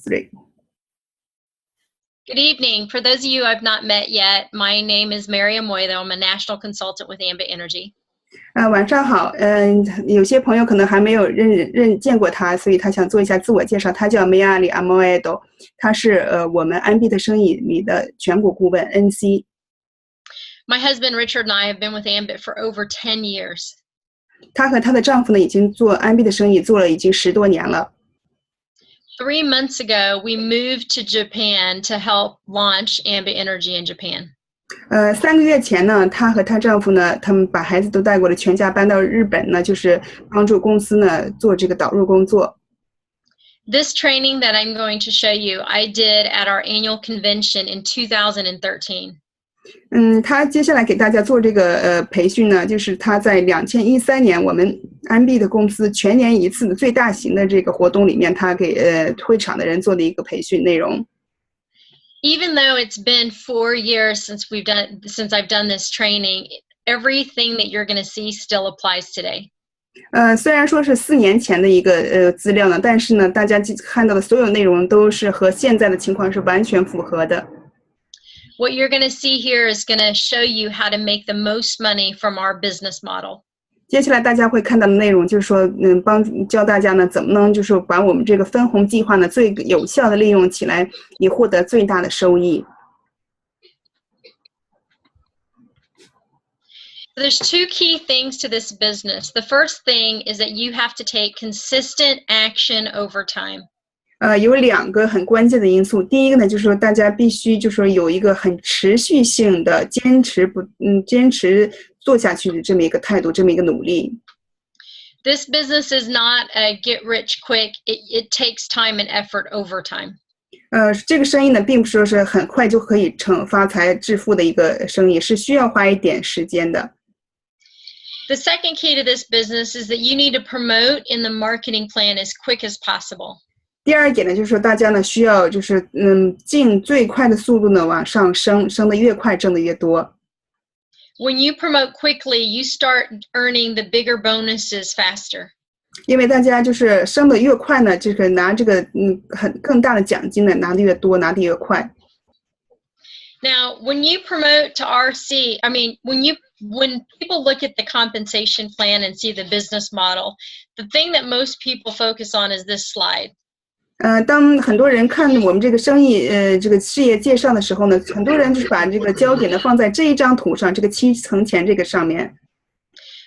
Three. Good evening. For those of you I've not met yet, my name is Mary Amoido. I'm a national consultant with Ambit Energy. 晚上好，有些朋友可能还没有见过他，所以他想做一下自我介绍。他叫梅亚里阿莫埃多，他是我们安必的生意里的全国顾问 NC。My husband Richard and I have been with Ambit for over 10 years. 她和她的丈夫呢，已经做安必的生意做了已经10多年了。3 months ago, we moved to Japan to help launch Ambit Energy in Japan. 3个月前呢，她和她丈夫呢，他们把孩子都带过来，全家搬到日本呢，就是帮助公司呢做这个导入工作。This training that I'm going to show you, I did at our annual convention in 2013. 他接下来给大家做这个培训呢，就是他在2013年我们安必的公司全年一次的最大型的这个活动里面，他给会场的人做的一个培训内容。Even though it's been 4 years since I've done this training, everything that you're going to see still applies today. 虽然说是4年前的一个资料呢，但是呢，大家看到的所有内容都是和现在的情况是完全符合的。What you're going to see here is going to show you how to make the most money from our business model. 接下来大家会看到的内容就是说，教大家呢怎么能就是把我们这个分红计划呢最有效的利用起来，以获得最大的收益。There's 2 key things to this business. The first thing is that you have to take consistent action over time. 有2个很关键的因素。第一个呢，就是说大家必须就是说有一个很持续性的坚持做下去的这么一个态度，这么一个努力。This business is not a get rich quick. It takes time and effort over time. 这个生意呢，并不是说是很快就可以发财致富的一个生意，是需要花一点时间的。The second key to this business is that you need to promote in the marketing plan as quick as possible. 第2点呢，就是说大家呢需要就是尽最快的速度呢往上升得越快挣得越多。When you promote quickly, you start earning the bigger bonuses faster. 因为大家就是升得越快呢，这个拿这个更大的奖金呢拿得越多，拿得越快。Now, when you promote to RC, when people look at the compensation plan and see the business model, the thing that most people focus on is this slide. 当很多人看我们这个生意这个事业介绍的时候呢，很多人就是把这个焦点呢放在这一张图上，这个7层钱这个上面。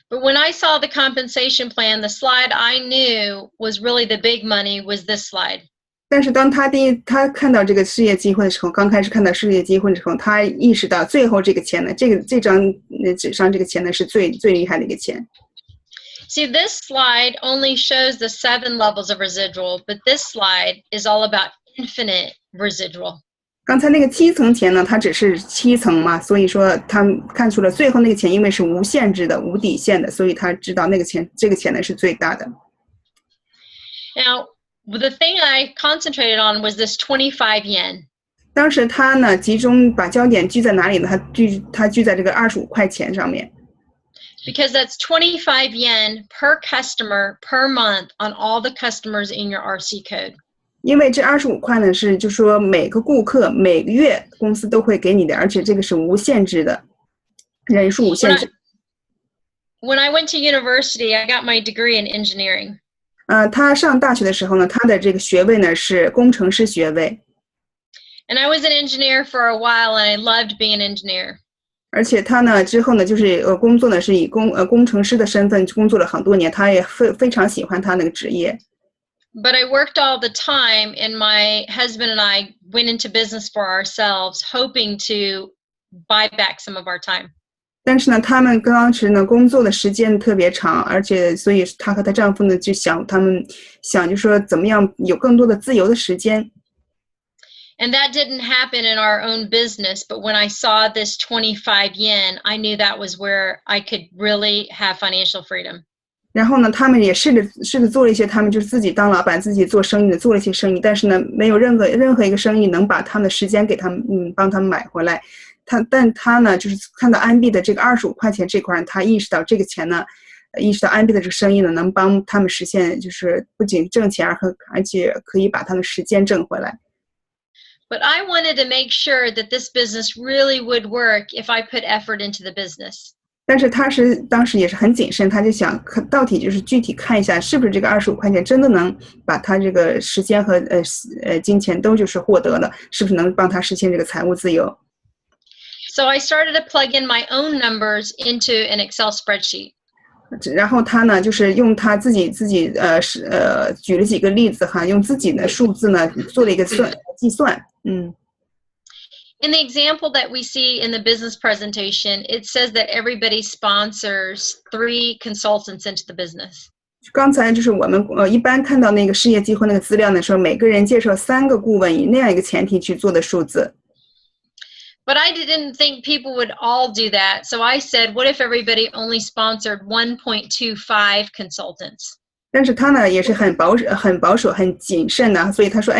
But when I saw the compensation plan, the slide I knew was really the big money was this slide. 但是当他看到这个事业机会的时候，刚开始看到事业机会的时候，他意识到最后这个钱呢，这张纸上这个钱呢是最厉害的一个钱。See, this slide only shows the 7 levels of residual, but this slide is all about infinite residual. 刚才那个7层钱呢，它只是7层嘛，所以说他看出了最后那个钱因为是无限制的、无底线的，所以他知道这个钱呢是最大的。Now, the thing I concentrated on was this 25 yen. 当时他呢把焦点聚在哪里呢？他聚在这个25块钱上面。Because that's 25 yen per customer per month on all the customers in your RC code. 因为这25块呢是就说每个顾客每个月公司都会给你的，而且这个是无限制的，人数无限制。When I went to university, I got my degree in engineering. 他上大学的时候呢，他的这个学位呢是工程师学位。And I was an engineer for a while, and I loved being an engineer. 而且他呢之后呢就是工作呢是以工程师的身份工作了很多年，他也非常喜欢他那个职业。But I worked all the time, and my husband and I went into business for ourselves, hoping to buy back some of our time. 但是呢，他们当时呢工作的时间特别长，而且所以她和她丈夫呢他们想就说怎么样有更多的自由的时间。And that didn't happen in our own business, but when I saw this 25 yen, I knew that was where I could really have financial freedom. 然后呢，他们也试着做了一些，他们就是自己当老板，自己做生意的，做了一些生意，但是呢，没有任何一个生意能把他们的时间给他们，帮他们买回来。但他呢，就是看到安必的这个25块钱这块，他意识到这个钱呢，意识到Ambit的这个生意呢，能帮他们实现就是不仅挣钱，而且可以把他们时间挣回来。But I wanted to make sure that this business really would work if I put effort into the business. 但是他当时也是很谨慎，他就想到底就是具体看一下是不是这个25块钱真的能把他这个时间和金钱都就是获得了，是不是能帮他实现这个财务自由。So I started to plug in my own numbers into an Excel spreadsheet. 然后他呢，就是用他自己举了几个例子哈，用自己的数字呢做了一个计算。In the example that we see in the business presentation, it says that everybody sponsors 3 consultants into the business. 刚才就是我们一般看到那个事业计划那个资料的时候，每个人介绍3个顾问，以那样一个前提去做的数字。But I didn't think people would all do that, so I said, what if everybody only sponsored 1.25 consultants? 但是他呢也是很保守、很谨慎的，所以他说，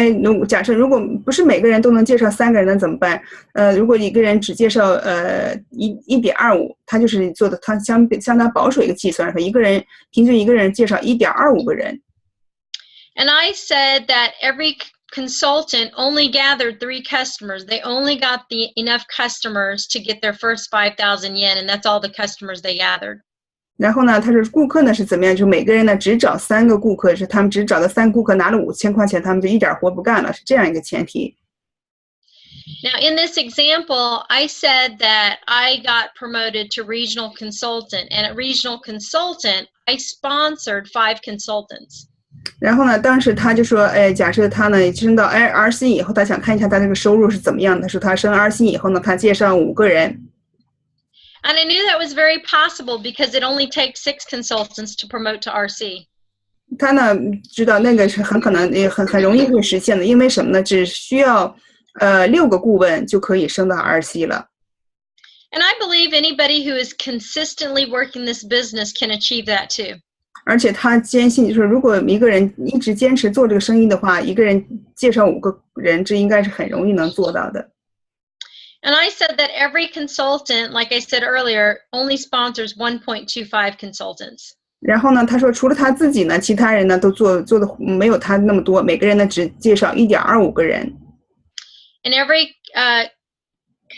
假设如果不是每个人都能介绍3个人，那怎么办？如果一个人只介绍1.25，他就是做的他相当保守一个计算，说平均一个人介绍1.25个人。And I said that every consultant only gathered 3 customers. They only got enough customers to get their first 5,000 yen, and that's all the customers they gathered. 然后呢，他说顾客呢是怎么样？就每个人呢只找3个顾客，是他们只找到3顾客拿了5000块钱，他们就一点活不干了，是这样一个前提。Now, in this example, I said that I got promoted to regional consultant, and at regional consultant, I sponsored 5 consultants. 然后呢，当时他就说，假设他呢升到RC 以后，他想看一下他这个收入是怎么样的。他说他升RC 以后呢，他介绍5个人。And I knew that was very possible because it only takes 6 consultants to promote to RC. 他呢知道那个是很可能也很容易会实现的，因为什么呢？只需要6个顾问就可以升到RC 了。And I believe anybody who is consistently working this business can achieve that too. 而且他坚信，就是如果一个人一直坚持做这个生意的话，一个人介绍5个人，这应该是很容易能做到的。And I said that every consultant, like I said earlier, only sponsors 1.25 consultants. 然后呢，他说除了他自己呢，其他人呢都做的没有他那么多，每个人呢只介绍1.25个人。And every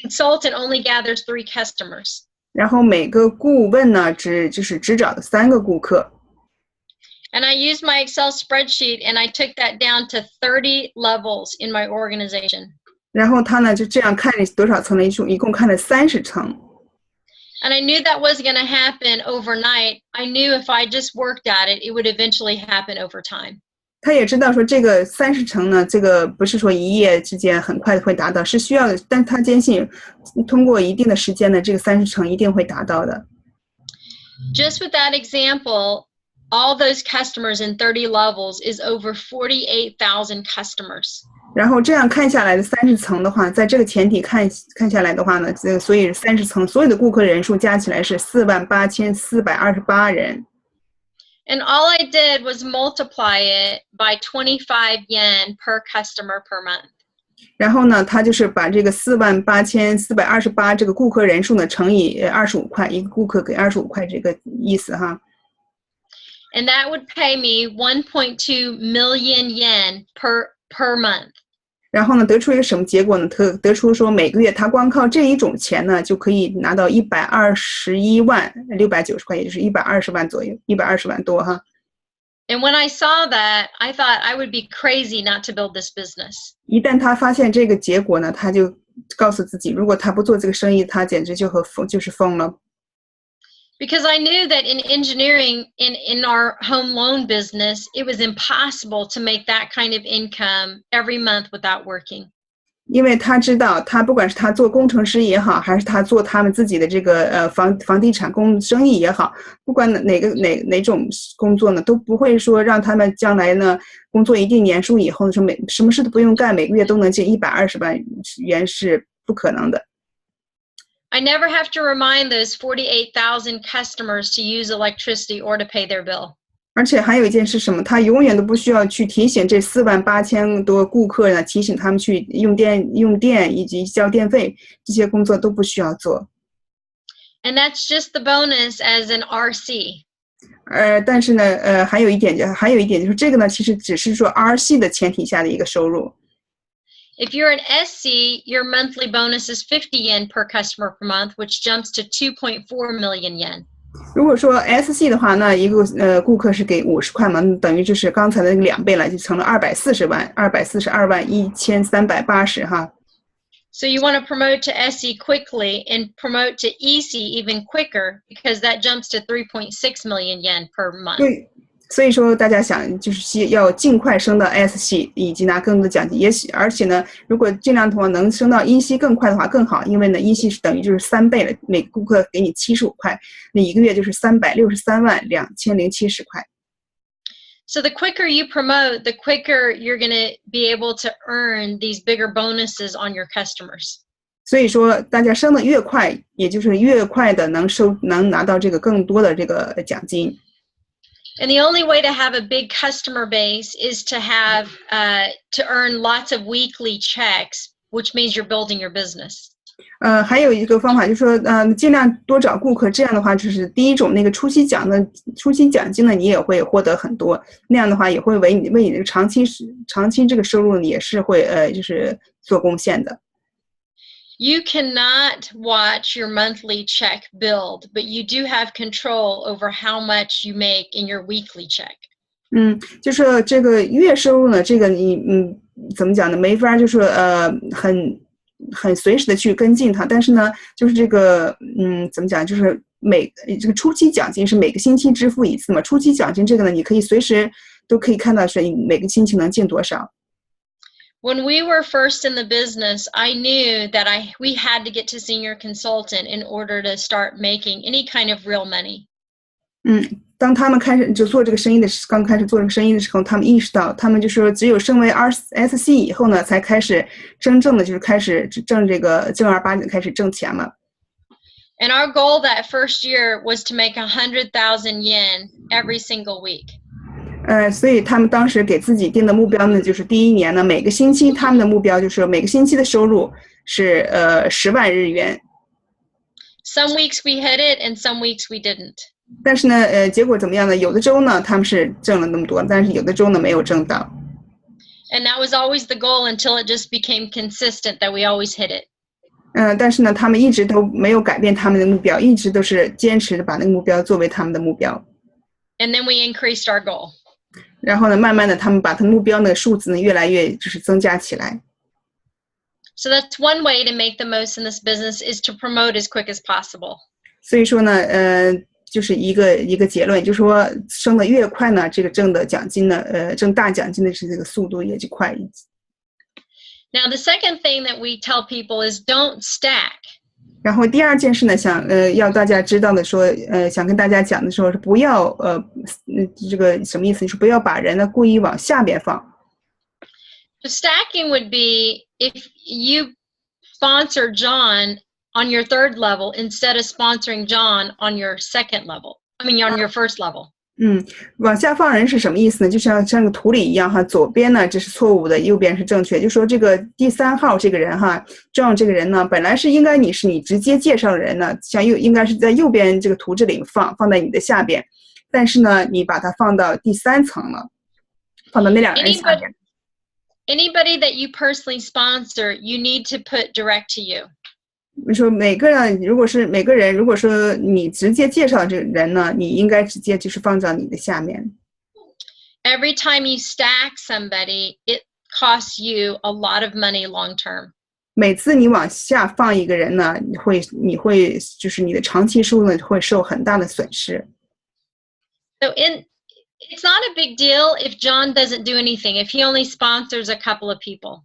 consultant only gathers 3 customers. 然后每个顾问呢只找的3个顾客。And I used my Excel spreadsheet and I took that down to 30 levels in my organization. 然后他呢就这样看了多少层呢？一共看了30层。And I knew that wasn't going to happen overnight. I knew if I just worked at it, it would eventually happen over time. 他也知道说这个30层呢，这个不是说一夜之间很快会达到，是需要的。但他坚信通过一定的时间呢，这个30层一定会达到的。Just with that example, all those customers in 30 levels is over 48,000 customers. 然后这样看下来的30层的话，在这个前提看下来的话呢，所以30层所有的顾客人数加起来是48428人。And all I did was multiply it by 25 yen per customer per month. 然后呢，他就是把这个48428这个顾客人数呢乘以25块，一个顾客给25块这个意思哈。And that would pay me 1.2 million yen per month. 然后呢，得出一个什么结果呢？得出说每个月他光靠这一种钱呢，就可以拿到121.690块，也就是120万左右，120万多哈。And when I saw that, I thought I would be crazy not to build this business. 一旦他发现这个结果呢，他就告诉自己，如果他不做这个生意，他简直就是疯了。Because I knew that in engineering, in our home loan business, it was impossible to make that kind of income every month without working. 因为他知道，他不管是他做工程师也好，还是他做他们自己的这个房地产生意也好，不管哪种工作呢，都不会说让他们将来呢工作一定年数以后，说什么事都不用干，每个月都能进120万元是不可能的。I never have to remind those 48,000 customers to use electricity or to pay their bill. 而且还有一件是什么？他永远都不需要去提醒这48000多顾客呢，提醒他们去用电以及交电费，这些工作都不需要做。And that's just the bonus as an RC. 但是呢，还有一点就是这个呢，其实只是说 RC 的前提下的一个收入。If you're an SC, your monthly bonus is 50 yen per customer per month, which jumps to 2.4 million yen. 如果说 SC 的话，那一个顾客是给50块嘛，等于就是刚才的那个2倍了，就成了240万，242万1380哈。So you want to promote to SE quickly and promote to EC even quicker because that jumps to 3.6 million yen per month. 对，所以说大家想就是要尽快升到 S 系，以及拿更多的奖金。而且呢，如果尽量的话能升到一系更快的话更好，因为呢一系是等于就是3倍了，每个顾客给你75块，那一个月就是363万2070块。So the quicker you promote, the quicker you're going to be able to earn these bigger bonuses on your customers. 所以说大家升的越快，也就是越快的能拿到这个更多的这个奖金。And the only way to have a big customer base is to have to earn lots of weekly checks, which means you're building your business. 还有一个方法就是说，尽量多找顾客，这样的话就是第一种那个初期奖金呢，你也会获得很多，那样的话也会为你这个长期这个收入也是会就是做贡献的。You cannot watch your monthly check build, but you do have control over how much you make in your weekly check. 就是这个月收入呢，这个你怎么讲呢？没法就是很随时的去跟进它，但是呢，就是这个怎么讲？就是这个初期奖金是每个星期支付一次嘛。初期奖金这个呢，你可以随时都可以看到是每个星期能进多少。When we were first in the business, I knew that we had to get to senior consultant in order to start making any kind of real money. 当他们刚开始做这个生意的时候，他们意识到，他们就说只有升为 SC 以后呢，才开始真正的就是开始挣这个正儿八经开始挣钱了。And our goal that first year was to make 100,000 yen every single week. 所以他们当时给自己定的目标呢，就是第一年呢，每个星期他们的目标就是每个星期的收入是10万日元。Some weeks we hit it, and some weeks we didn't. 但是呢，结果怎么样呢？有的周呢，他们是挣了那么多，但是有的周呢没有挣到。And that was always the goal until it just became consistent that we always hit it. 但是呢，他们一直都没有改变他们的目标，一直都是坚持的把那个目标作为他们的目标。And then we increased our goal. 然后呢，慢慢的，他们把他目标的数字呢越来越就是增加起来。So that's one way to make the most in this business is to promote as quick as possible. 所以说呢，就是一个结论，就是说升的越快呢，这个挣的奖金呢，挣大奖金的这个速度也就快一些。Now the second thing that we tell people is don't stack. 然后第二件事呢，要大家知道的说，想跟大家讲的时候是不要这个什么意思？就是不要把人呢故意往下边放。So stacking would be if you sponsor John on your third level instead of sponsoring John on your second level. I mean, on your first level. 往下放人是什么意思呢？就像个图里一样哈，左边呢这是错误的，右边是正确。就说这个第3号这个人哈，John 这个人呢，本来是应该你直接介绍的人呢，像应该是在右边这个图这里放在你的下边，但是呢，你把它放到第3层了，放到那2人下边。Anybody that you personally sponsor, you need to put direct to you. 你说如果说你直接介绍这个人呢，你应该直接就是放到你的下面。Every time you stack somebody, it costs you a lot of money long term. 每次你往下放一个人呢，你会就是你的长期收入呢会受很大的损失。So it's not a big deal if John doesn't do anything, if he only sponsors a couple of people.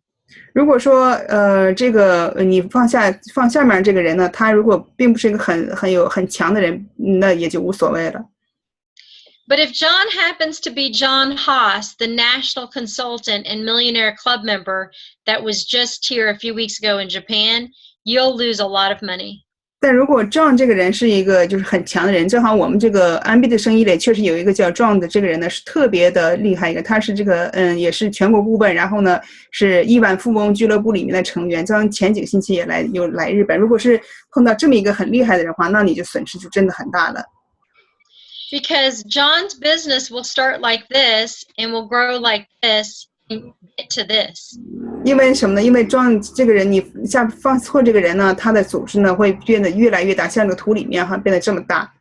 如果说这个你放下面这个人呢，他如果并不是一个很强的人，那也就无所谓了。But if John happens to be John Haas, the national consultant and millionaire club member that was just here a few weeks ago in Japan, you'll lose a lot of money. 但如果 John 这个人是一个就是很强的人，正好我们这个 Ambit 的生意里确实有一个叫 John 的这个人呢，是特别的厉害一个，他是这个也是全国顾问，然后呢是亿万富翁俱乐部里面的成员，将前几个星期也来日本。如果是碰到这么一个很厉害的人的话，那你就损失就真的很大了。Because John's business will start like this and will grow like this and get to this. 因为什么呢？因为这个人，你放错这个人呢，他的组织呢会变得越来越大，像这个图里面哈，变得这么大。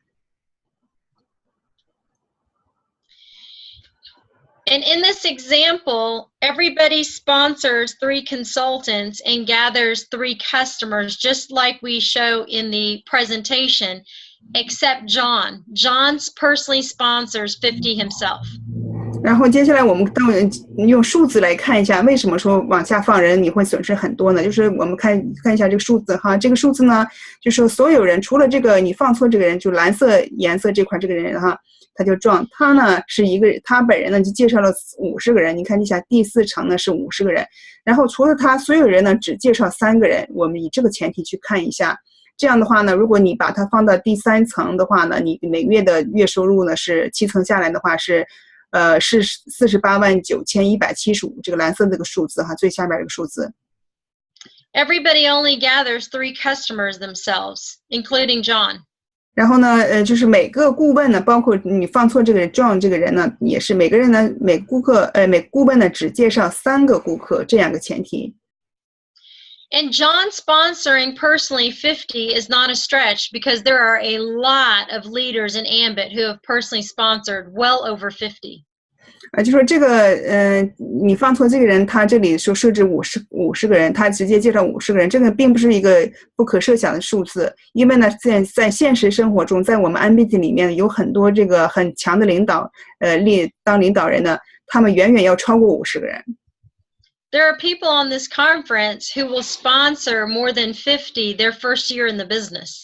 And in this example, everybody sponsors 3 consultants and gathers 3 customers, just like we show in the presentation, except John. John personally sponsors 50 himself. 然后接下来我们用数字来看一下，为什么说往下放人你会损失很多呢？就是我们看一下这个数字哈，这个数字呢，就是所有人除了这个你放错这个人，就蓝色颜色这块这个人哈，他就撞他呢是他本人呢就介绍了50个人，你看一下第4层呢是50个人，然后除了他所有人呢只介绍3个人，我们以这个前提去看一下。这样的话呢，如果你把它放到第3层的话呢，你每个月的月收入呢是7层下来的话是489175，这个蓝色这个数字哈，最下边这个数字。Everybody only gathers 3 customers themselves, including John. 然后呢，就是每个顾问呢，包括你放错这个人撞这个人呢，也是每个人呢，每个顾问呢只介绍3个顾客，这样个前提。And John sponsoring personally 50 is not a stretch because there are a lot of leaders in Ambit who have personally sponsored well over 50. 就说这个你放错这个人，他这里说设置50个人，他直接介绍50个人，这个并不是一个不可设想的数字，因为呢，在现实生活中，在我们 Ambit 里面有很多这个很强的领导，当领导人呢，他们远远要超过50个人。There are people on this conference who will sponsor more than 50 their first year in the business.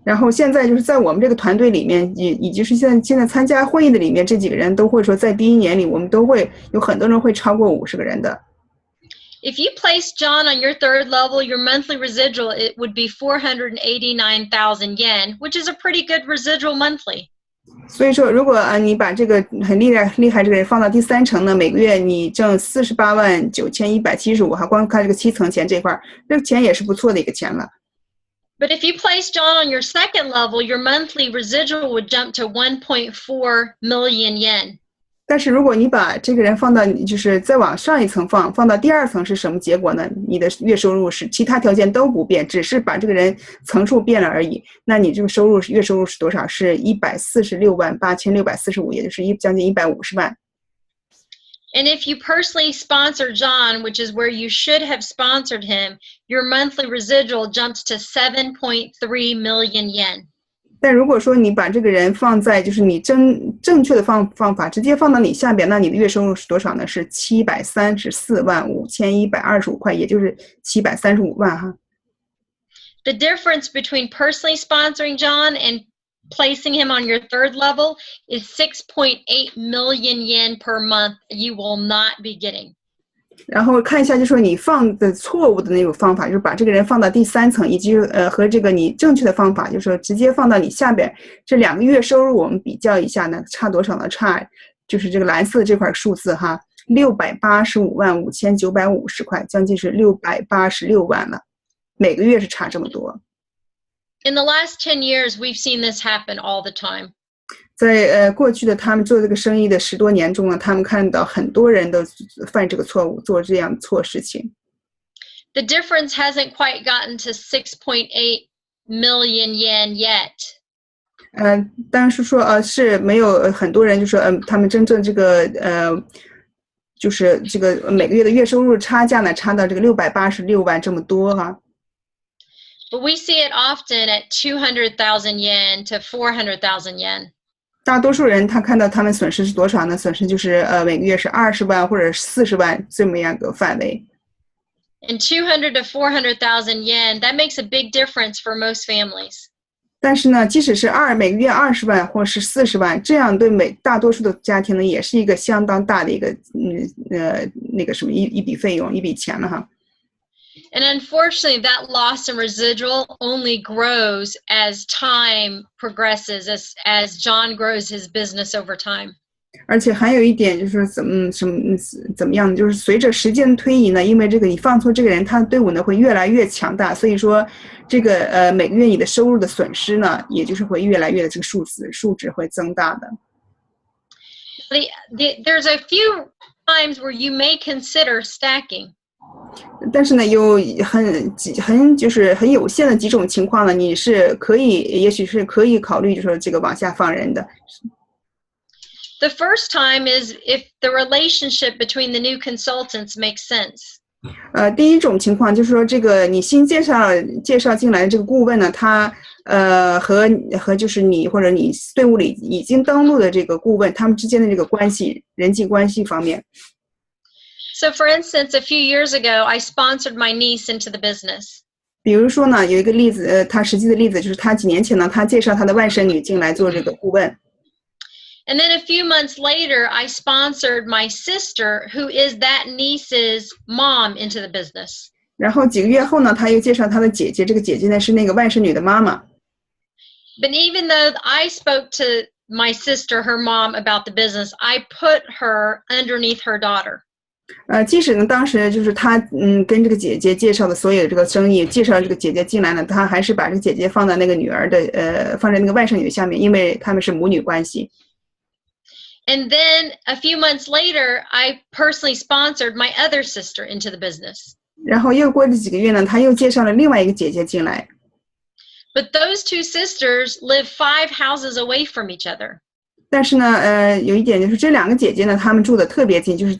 然后现在就是在我们这个团队里面，以及是现在参加会议的里面，这几个人都会说，在第1年里，我们都会有很多人会超过50个人的。If you place John on your 3rd level, your monthly residual it would be 489,000 yen, which is a pretty good residual monthly. 所以说，如果你把这个很厉害这个人放到第3层呢，每个月你挣489175，还光看这个7层钱这块，这个钱也是不错的一个钱了。But if you place John on your 2nd level, your monthly residual would jump to 1.4 million yen. 但是如果你把这个人放到就是再往上一层放到第2层是什么结果呢？你的月收入是其他条件都不变，只是把这个人层数变了而已。那你这个月收入是多少？是1468645，也就是将近150万。And if you personally sponsor John, which is where you should have sponsored him, your monthly residual jumps to 7.3 million yen. 但如果说你把这个人放在就是你正确的方法直接放到你下边，那你的月收入是多少呢？是7345125块，也就是735万哈。The difference between personally sponsoring John and placing him on your 3rd level is 6.8 million yen per month you will not be getting. 然后看一下，就说你放的错误的那种方法，就是把这个人放到第3层，以及和这个你正确的方法，就是说直接放到你下边，这2个月收入我们比较一下呢，差多少呢？差就是这个蓝色这块数字哈，6855950块，将近是686万了，每个月是差这么多。In the last 10 years, we've seen this happen all the time. 在过去的他们做这个生意的10多年中呢，他们看到很多人都犯这个错误，做这样错事情。The difference hasn't quite gotten to 6.8 million yen yet. 但是说是没有很多人就说他们真正这个就是这个每个月的月收入差价呢，差到这个686万这么多哈。But we see it often at 200,000 yen to 400,000 yen. 大多数人他看到他们损失是多少呢？损失就是每个月是20万或者40万这么样个范围。And 200 to 400,000 yen, that makes a big difference for most families. 但是呢，即使是每个月20万或是40万，这样对大多数的家庭呢，也是一个相当大的一个那个什么一笔费用一笔钱了哈。And unfortunately, that loss in residual only grows as time progresses, as John grows his business over time. 而且还有一点就是怎么样呢？就是随着时间的推移呢，因为这个你放错这个人，他的队伍呢会越来越强大，所以说这个每个月你的收入的损失呢，也就是会越来越的这个数值会增大的。There's a few times where you may consider stacking. 但是呢，有就是很有限的几种情况呢，你是可以，也许是可以考虑，就是说这个往下放人的。The first time is if the relationship between the new consultants makes sense. 第一种情况就是说，这个你新介绍进来的这个顾问呢，他和就是你或者你队伍里已经登录的这个顾问，他们之间的这个关系，人际关系方面。So, for instance, a few years ago, I sponsored my niece into the business. 比如说呢，有一个例子，他实际的例子就是他几年前呢，他介绍他的外甥女进来做这个顾问。And then a few months later, I sponsored my sister, who is that niece's mom, into the business. 然后几个月后呢，他又介绍他的姐姐，这个姐姐呢是那个外甥女的妈妈。But even though I spoke to my sister, her mom, about the business, I put her underneath her daughter. 即使呢，当时就是他跟这个姐姐介绍的所有这个生意，介绍这个姐姐进来呢，他还是把这个姐姐放在那个女儿的放在那个外甥女下面，因为他们是母女关系。And then a few months later, I personally sponsored my other sister into the business. 然后又过了几个月呢，他又介绍了另外一个姐姐进来。But those two sisters live 5 houses away from each other. 但是呢，有一点就是这两个姐姐呢，她们住的特别近，就是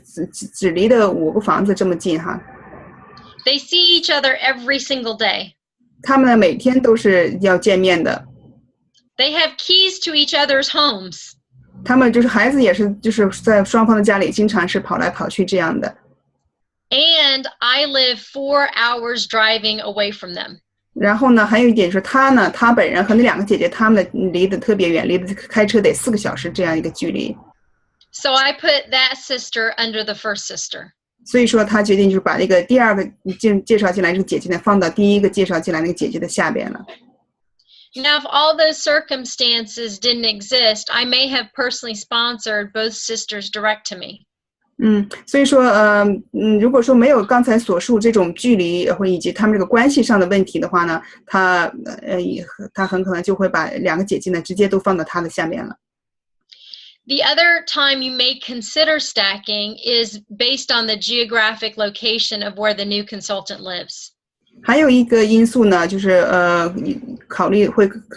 只离的5个房子这么近哈。They see each other every single day. 她们呢每天都是要见面的。They have keys to each other's homes. 她们就是孩子也是就是在双方的家里经常是跑来跑去这样的。And I live 4 hours driving away from them. 然后呢，还有一点是她本人和那两个姐姐，她们离得特别远，离得开车得4个小时这样一个距离。So I put that sister under the first sister. 所以说，她决定就是把这个第二个介绍进来这个姐姐呢，放到第一个介绍进来那个姐姐的下边了。Now, if all those circumstances didn't exist, I may have personally sponsored both sisters direct to me. 所以说，如果说没有刚才所述这种距离或以及他们这个关系上的问题的话呢，他很可能就会把两个姐姐呢直接都放到他的下面了。The other time you may consider stacking is based on the geographic location of where the new consultant lives. 还有一个因素呢，就是可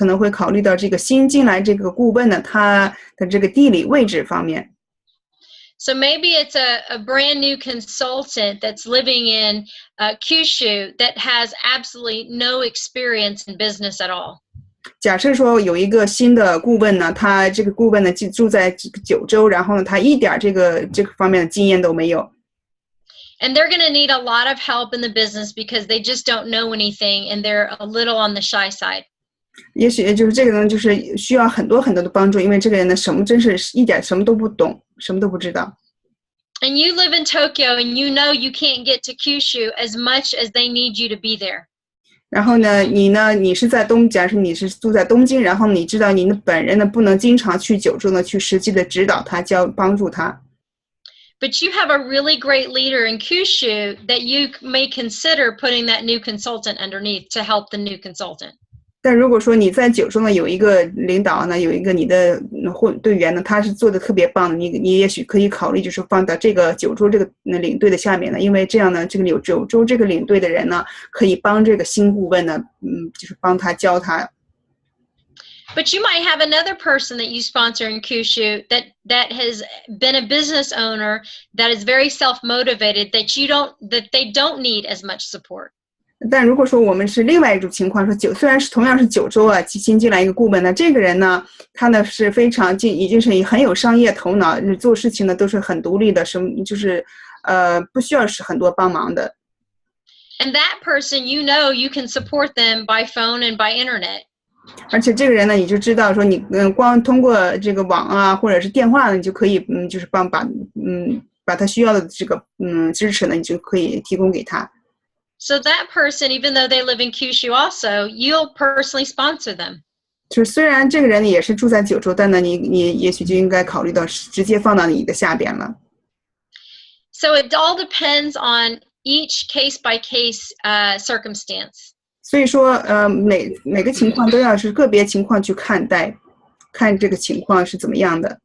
能会考虑到这个新进来这个顾问呢，他的这个地理位置方面。So maybe it's a brand new consultant that's living in Kyushu that has absolutely no experience in business at all. 假设说有一个新的顾问呢，他这个顾问呢住在这个九州，然后呢他一点这个方面的经验都没有。And they're going to need a lot of help in the business because they just don't know anything and they're a little on the shy side. 也许就是这个呢，就是需要很多的帮助，因为这个人呢，真是一点什么都不懂，什么都不知道。And you live in Tokyo and you know you can't get to Kyushu as much as they need you to be there. 然后呢，你是在假设你是住在东京，然后你知道你的本人呢不能经常去九州呢去实际的指导他，帮助他。But you have a really great leader in Kyushu that you may consider putting that new consultant underneath to help the new consultant. 但如果说你在九州呢有一个领导呢，有一个你的队员呢，他是做的特别棒的，你也许可以考虑就是放到这个九州这个领队的下面呢，因为这样呢，这个有九州这个领队的人呢，可以帮这个新顾问呢，就是帮他教他。But you might have another person that you sponsor in Kyushu that has been a business owner that is very self-motivated that they don't need as much support. 但如果说我们是另外一种情况，说虽然是同样是九州啊，新进来一个顾问呢，这个人呢，他呢是非常已经是很有商业头脑，做事情呢都是很独立的，就是不需要是很多帮忙的。And that person, you can support them by phone and by internet. 而且这个人呢，你就知道说你光通过这个网啊或者是电话呢，你就可以就是把他需要的这个支持呢，你就可以提供给他。So that person, even though they live in Kyushu also, you'll personally sponsor them. 就是虽然这个人也是住在九州，但呢，你也许就应该考虑到直接放到你的下边了。So it all depends on each case by case circumstance. 所以说，每个情况都要是个别情况去看待，看这个情况是怎么样的。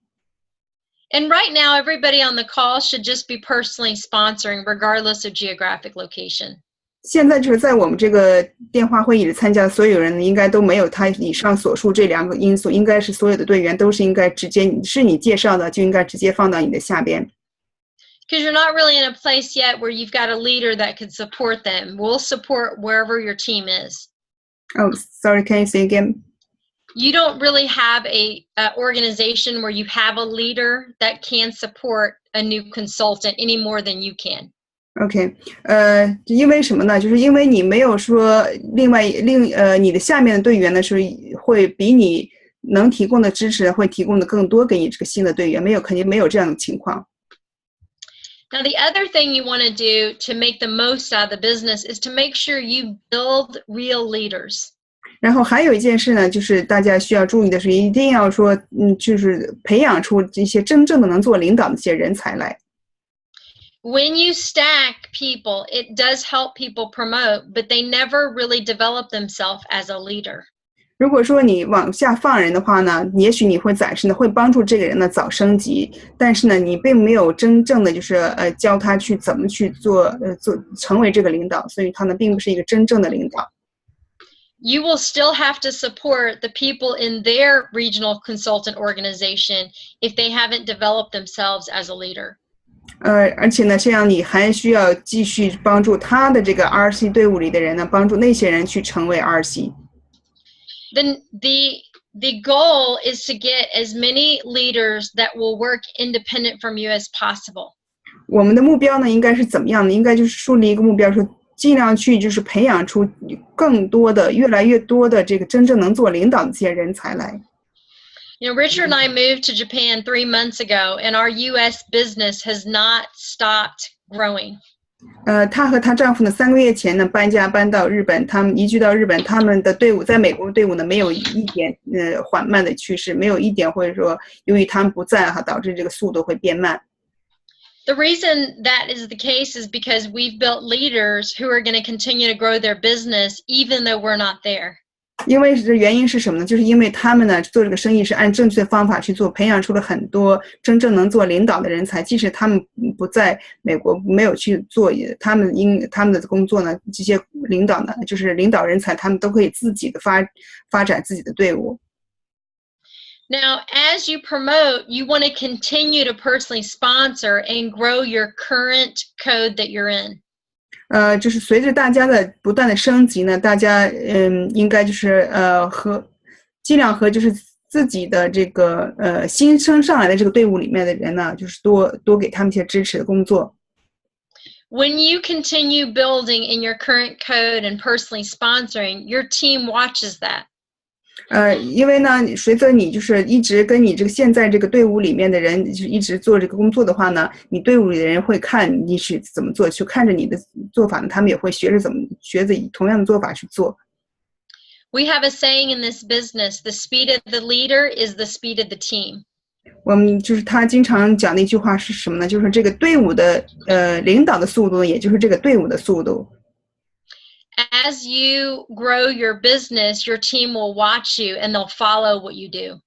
And right now, everybody on the call should just be personally sponsoring, regardless of geographic location. 现在就是在我们这个电话会议里参加的所有人，应该都没有他以上所述这2个因素，应该是所有的队员都是应该直接是你介绍的，就应该直接放到你的下边。Because you're not really in a place yet where you've got a leader that could support them. We'll support wherever your team is. Oh, sorry, can you say again? You don't really have a organization where you have a leader that can support a new consultant any more than you can. OK， 因为什么呢？就是因为你没有说你的下面的队员呢是会比你能提供的支持会提供的更多给你这个新的队员，肯定没有这样的情况。Now, the other thing you want to do to make the most out of the business is to make sure you build real leaders. 然后还有一件事呢，就是大家需要注意的是，一定要说，就是培养出这些真正的能做领导的这些人才来。When you stack people, it does help people promote, but they never really develop themselves as a leader. 如果说你往下放人的话呢，也许你会暂时呢会帮助这个人呢早升级，但是呢，你并没有真正的就是教他去怎么去做成为这个领导，所以他呢并不是一个真正的领导。You will still have to support the people in their regional consultant organization if they haven't developed themselves as a leader. 而且呢，这样你还需要继续帮助他的这个 RC 队伍里的人呢，帮助那些人去成为 RC。Then the goal is to get as many leaders that will work independent from you as possible. 我们的目标呢，应该是怎么样的？应该就是树立一个目标，说尽量去就是培养出更多的、越来越多的这个真正能做领导的这些人才来。You know, Richard and I moved to Japan 3 months ago, and our U.S. business has not stopped growing. 她和她丈夫呢，3个月前呢搬到日本，他们移居到日本，他们的队伍在美国的队伍呢，没有一点缓慢的趋势，没有一点或者说由于他们不在导致这个速度会变慢。The reason that is the case is because we've built leaders who are going to continue to grow their business even though we're not there. 因为原因是什么呢？就是因为他们呢做这个生意是按正确的方法去做，培养出了很多真正能做领导的人才。即使他们不在美国，没有去做，他们的工作呢，这些领导呢，就是领导人才，他们都可以自己的发展自己的队伍。Now, as you promote, you want to continue to personally sponsor and grow your current code that you're in. 就是随着大家的不断的升级呢，大家应该就是尽量和就是自己的这个新升上来的这个队伍里面的人呢，就是多给他们一些支持的工作。When you continue building in your current code and personally sponsoring, your team watches that. 因为呢，随着你就是一直跟你这个现在这个队伍里面的人就是一直做这个工作的话呢，你队伍里的人会看你是怎么做，去看着你的做法呢，他们也会学着以同样的做法去做。We have a saying in this business: the speed of the leader is the speed of the team. 我们就是他经常讲的一句话是什么呢？就是这个队伍的领导的速度，也就是这个队伍的速度。As you grow your business, your team will watch you and they'll follow what you do.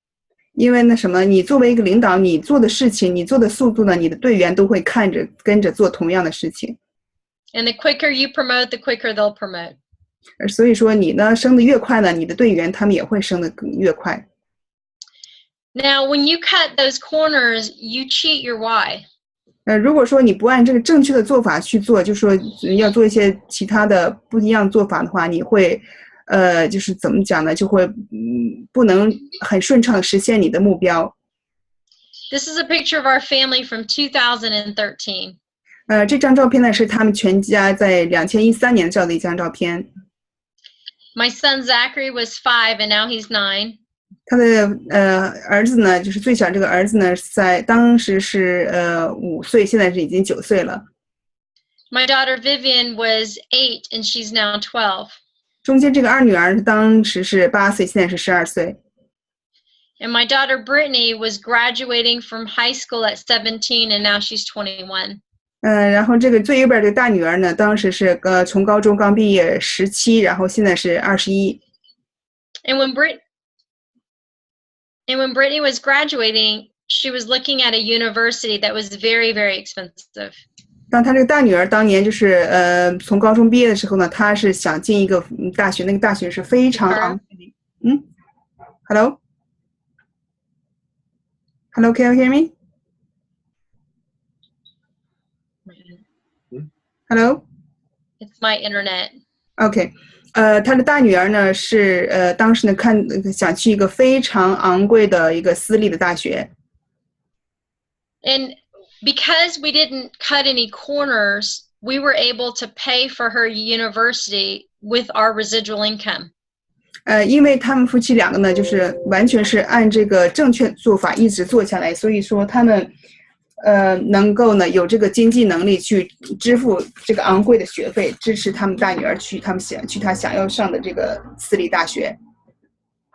因为什么，你作为一个领导，你做的事情，你做的速度呢，你的队员都会跟着做同样的事情。And the quicker you promote, the quicker they'll promote. 所以说你呢升得越快呢，你的队员他们也会升得越快。Now, when you cut those corners, you cheat your why. 如果说你不按这个正确的做法去做，就说要做一些其他的不一样做法的话，你会就是怎么讲呢？就会不能很顺畅实现你的目标。This is a picture of our family from 2013. 这张照片呢是他们全家在2013年照的一张照片。My son Zachary was 5 and now he's 9. 他的儿子呢，就是最小这个儿子呢，在当时是5岁，现在是已经9岁了。My daughter Vivian was 8 and she's now 12. 中间这个二女儿当时是8岁，现在是12岁。And my daughter Brittany was graduating from high school at 17, and now she's 21. 然后这个最右边这个大女儿呢，当时是从高中刚毕业17，然后现在是21。And when Brittany was graduating, she was looking at a university that was very, very expensive. 当她这个大女儿当年就是从高中毕业的时候呢，她是想进一个大学，那个大学是非常昂贵的。Hello, can you hear me? Hello. It's my internet. OK. 她的大女儿呢是当时呢想去一个非常昂贵的一个私立的大学。And because we didn't cut any corners, we were able to pay for her university with our residual income. 因为他们夫妻两个呢，就是完全是按这个正确做法一直做下来，所以说他们能够呢有这个经济能力去支付这个昂贵的学费，支持他们大女儿去他想要上的这个私立大学。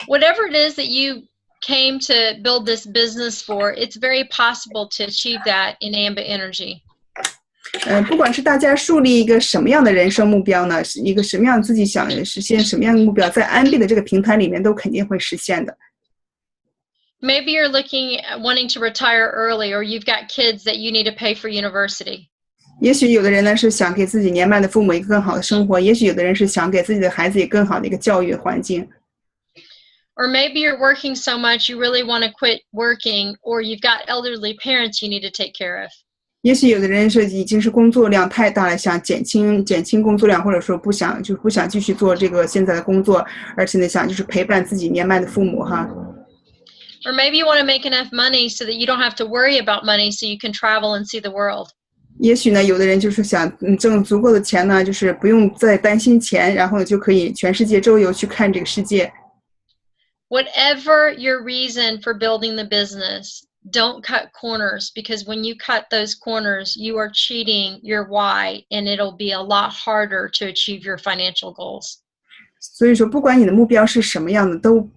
Whatever it is that you came to build this business for, it's very possible to achieve that in Ambit Energy. 不管是大家树立一个什么样的人生目标呢，一个什么样自己想实现什么样的目标，在安币的这个平台里面都肯定会实现的。Maybe you're looking at wanting to retire early, or you've got kids that you need to pay for university. 也许有的人呢是想给自己年迈的父母一个更好的生活，也许有的人是想给自己的孩子一个更好的一个教育环境。Or maybe you're working so much you really want to quit working, or you've got elderly parents you need to take care of. 也许有的人是已经是工作量太大了，想减轻工作量，或者说不想继续做这个现在的工作，而且呢想就是陪伴自己年迈的父母哈。Or maybe you want to make enough money so that you don't have to worry about money, so you can travel and see the world. 也许呢，有的人就是想挣足够的钱呢，就是不用再担心钱，然后就可以全世界周游去看这个世界。Whatever your reason for building the business, don't cut corners, because when you cut those corners, you are cheating your why, and it'll be a lot harder to achieve your financial goals. 所以说，不管你的目标是什么样的，都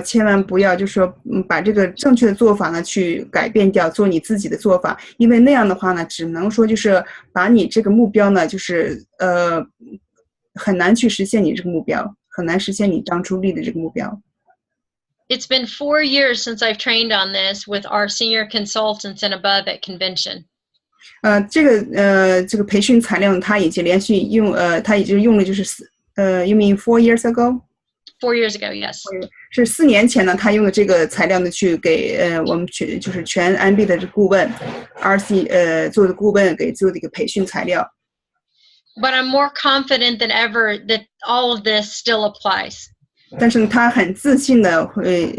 千万不要，就是说，把这个正确的做法呢去改变掉，做你自己的做法，因为那样的话呢，只能说就是把你这个目标呢，就是很难去实现你这个目标，很难实现你当初立的这个目标。It's been 4 years since I've trained on this with our senior consultants and above at convention. 这个培训材料他已经连续用他已经用了就是you mean 4 years ago? 4 years ago, yes. 是4年前呢，他用的这个材料呢，去给我们就是全安币的这顾问 RC 做的顾问给做的一个培训材料。But I'm more confident than ever that all of this still applies. 但是他很自信的会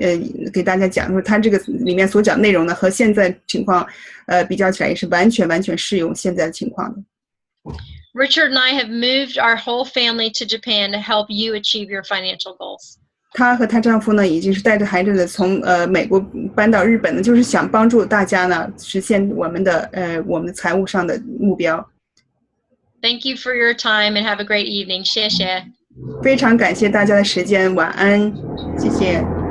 给大家讲说，他这个里面所讲内容呢，和现在情况比较起来，也是完全适用现在的情况的。Richard and I have moved our whole family to Japan to help you achieve your financial goals. 她和她丈夫呢，已经是带着孩子的从美国搬到日本呢，就是想帮助大家呢实现我们的财务上的目标。Thank you for your time and have a great evening. 谢谢。非常感谢大家的时间，晚安，谢谢。